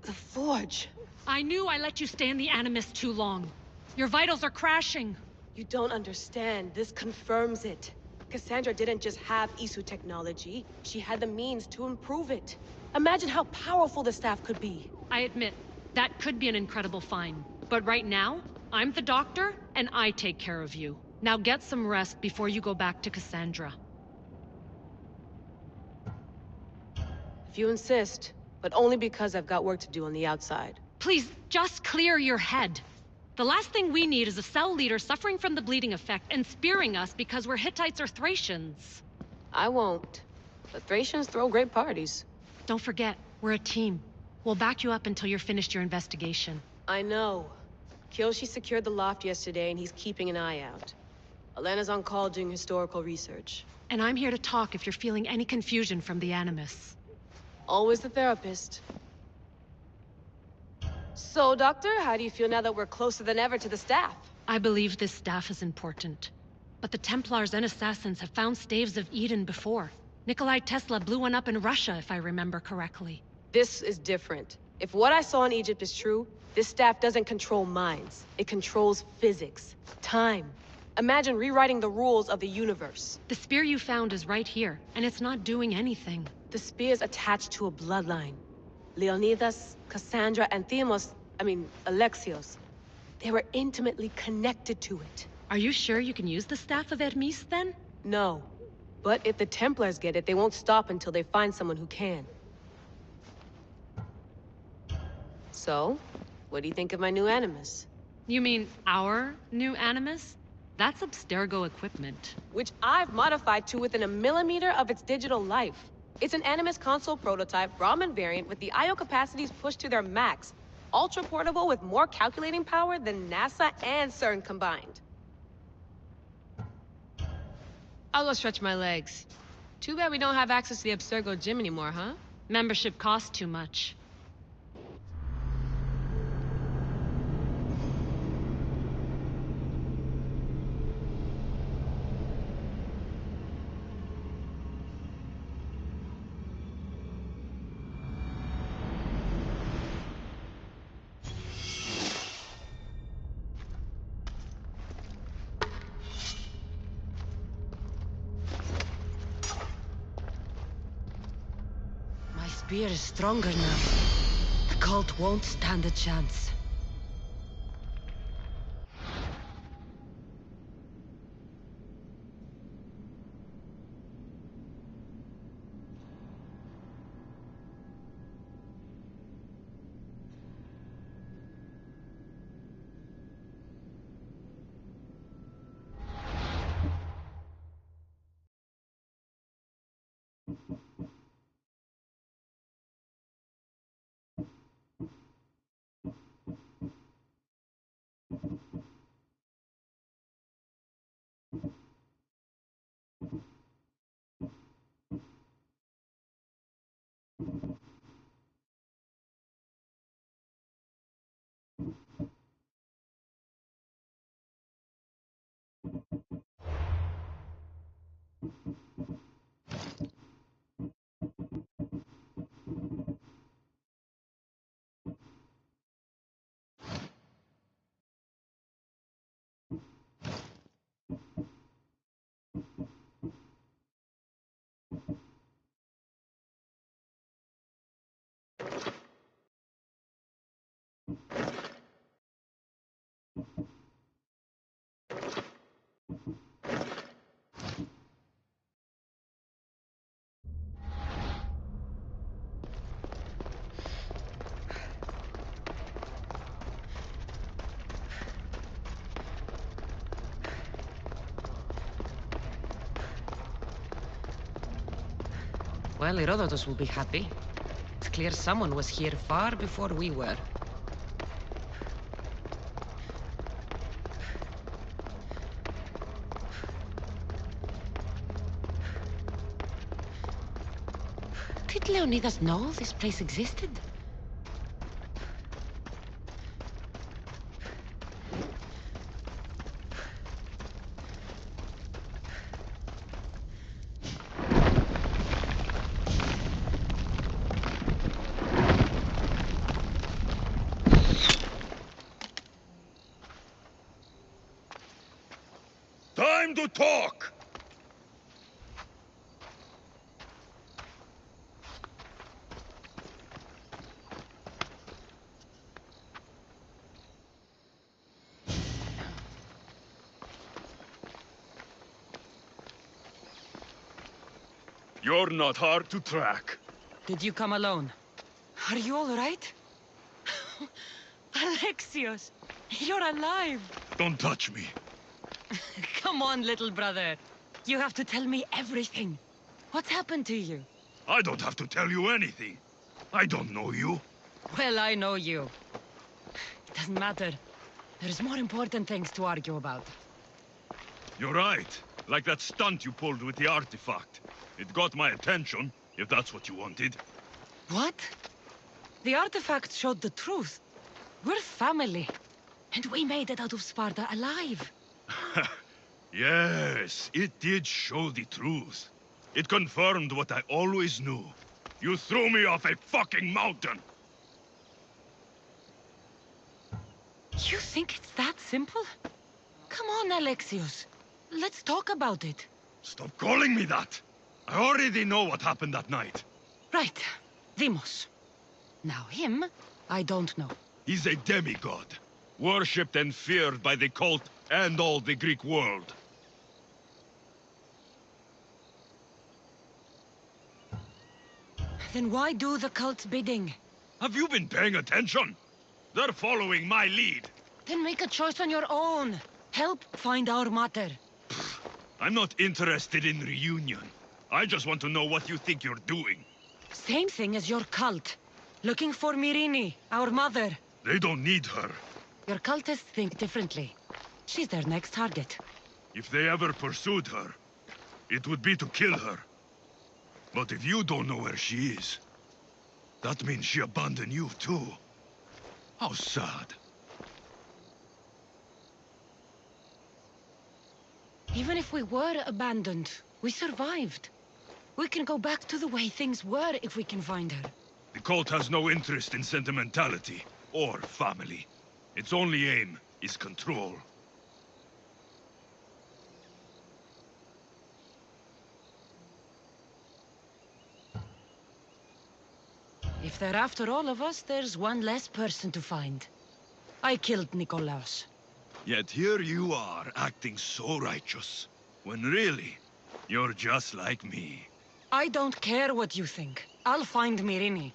The Forge. I knew I let you stay in the Animus too long. Your vitals are crashing. You don't understand. This confirms it. Kassandra didn't just have Isu technology. She had the means to improve it. Imagine how powerful the staff could be. I admit, that could be an incredible find. But right now, I'm the doctor, and I take care of you. Now get some rest before you go back to Kassandra. If you insist, but only because I've got work to do on the outside. Please, just clear your head. The last thing we need is a cell leader suffering from the bleeding effect and spearing us because we're Hittites or Thracians. I won't. But Thracians throw great parties. Don't forget, we're a team. We'll back you up until you're finished your investigation. I know. Kyoshi secured the loft yesterday and he's keeping an eye out. Elena's on call doing historical research. And I'm here to talk if you're feeling any confusion from the Animus. Always the therapist. So, Doctor, how do you feel now that we're closer than ever to the staff? I believe this staff is important. But the Templars and Assassins have found staves of Eden before. Nikolai Tesla blew one up in Russia, if I remember correctly. This is different. If what I saw in Egypt is true, this staff doesn't control minds. It controls physics, time. Imagine rewriting the rules of the universe. The spear you found is right here, and it's not doing anything. The spear's attached to a bloodline. Leonidas, Kassandra, and Alexios. They were intimately connected to it. Are you sure you can use the Staff of Hermes, then? No. But if the Templars get it, they won't stop until they find someone who can. So, what do you think of my new Animus? You mean our new Animus? That's Abstergo equipment. Which I've modified to within a millimeter of its digital life. It's an Animus console prototype, Brahmin variant with the I/O capacities pushed to their max. Ultra-portable with more calculating power than NASA and CERN combined. I'll go stretch my legs. Too bad we don't have access to the Abstergo gym anymore, huh? Membership costs too much. The spear is stronger now. The cult won't stand a chance. Well, Herodotus will be happy. It's clear someone was here far before we were. Did Leonidas know this place existed? Time to talk! You're not hard to track. Did you come alone? Are you all right? Alexios, you're alive! Don't touch me. Come on, little brother. You have to tell me everything. What's happened to you? I don't have to tell you anything. I don't know you. Well, I know you. It doesn't matter. There's more important things to argue about. You're right. Like that stunt you pulled with the artifact. It got my attention, if that's what you wanted. What? The artifact showed the truth. We're family. And we made it out of Sparta alive. Yes, it did show the truth. It confirmed what I always knew. You threw me off a fucking mountain! You think it's that simple? Come on, Alexios. Let's talk about it. Stop calling me that! I already know what happened that night. Right. Deimos. Now him, I don't know. He's a demigod. Worshipped and feared by the cult and all the Greek world. Then why do the cult's bidding? Have you been paying attention? They're following my lead. Then make a choice on your own. Help find our mater. I'm not interested in reunion. I just want to know what you think you're doing. Same thing as your cult. Looking for Myrine, our mother. They don't need her. Your cultists think differently. She's their next target. If they ever pursued her, it would be to kill her. But if you don't know where she is, that means she abandoned you too. How sad. Even if we were abandoned, we survived. We can go back to the way things were if we can find her. The cult has no interest in sentimentality or family. Its only aim is control. If they're after all of us, there's one less person to find. I killed Nikolaos. Yet here you are, acting so righteous, when really, you're just like me. I don't care what you think. I'll find Myrine.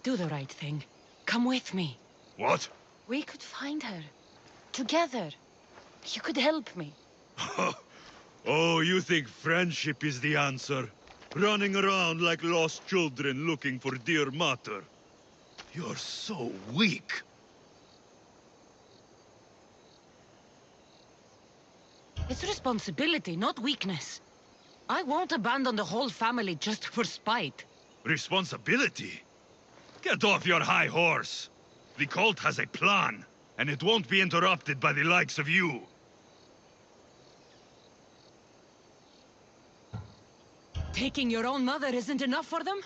Do the right thing. Come with me. What? We could find her. Together. You could help me. Oh, you think friendship is the answer? Running around like lost children looking for dear mater. You're so weak. It's responsibility, not weakness. I won't abandon the whole family just for spite. Responsibility? Get off your high horse. The cult has a plan, and it won't be interrupted by the likes of you. Taking your own mother isn't enough for them?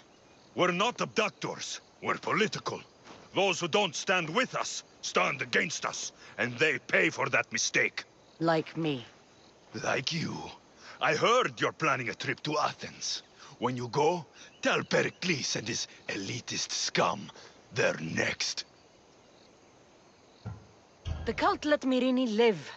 We're not abductors. We're political. Those who don't stand with us stand against us, and they pay for that mistake. Like me. Like you. I heard you're planning a trip to Athens. When you go, tell Pericles and his elitist scum they're next. The cult let Myrrine live.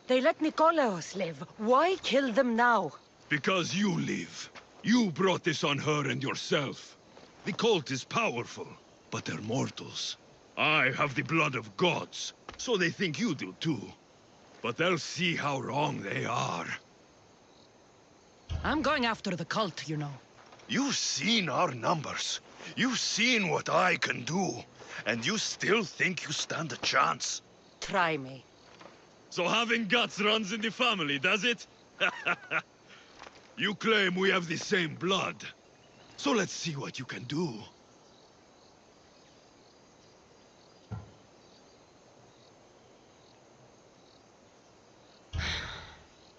They let Nikolaos live. Why kill them now? Because you live. You brought this on her and yourself. The cult is powerful, but they're mortals. I have the blood of gods, so they think you do too. But they'll see how wrong they are. I'm going after the cult, you know. You've seen our numbers. You've seen what I can do. And you still think you stand a chance? Try me. So having guts runs in the family, does it? You claim we have the same blood. So let's see what you can do.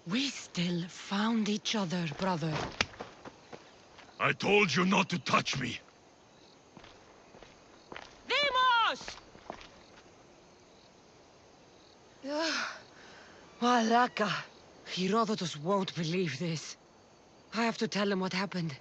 We still found each other, brother. I told you not to touch me. Demos! Malaka. Herodotus won't believe this. I have to tell him what happened.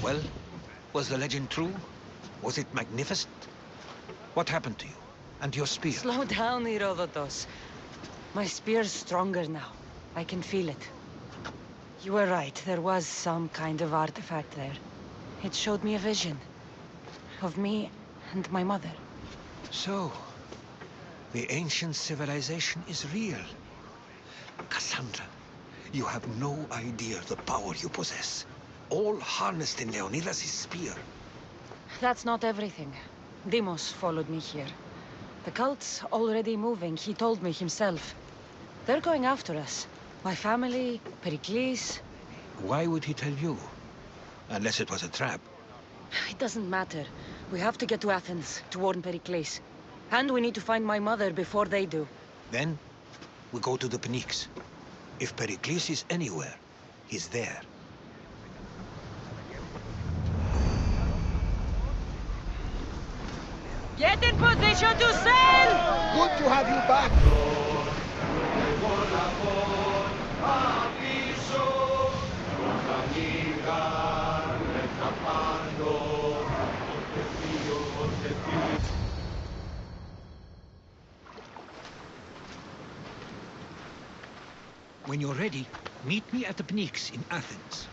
Well, was the legend true? Was it magnificent? What happened to you? And your spear? Slow down, Herodotus. My spear's stronger now. I can feel it. You were right. There was some kind of artifact there. It showed me a vision. Of me and my mother. So, the ancient civilization is real. Kassandra, you have no idea the power you possess. All harnessed in Leonidas' spear. That's not everything. Demos followed me here. The cult's already moving, he told me himself. They're going after us. My family, Pericles. Why would he tell you? Unless it was a trap. It doesn't matter. We have to get to Athens, to warn Pericles. And we need to find my mother before they do. Then, we go to the Pnyx. If Pericles is anywhere, he's there. Get in position to sail! Good to have you back. When you're ready, meet me at the Pnyx in Athens.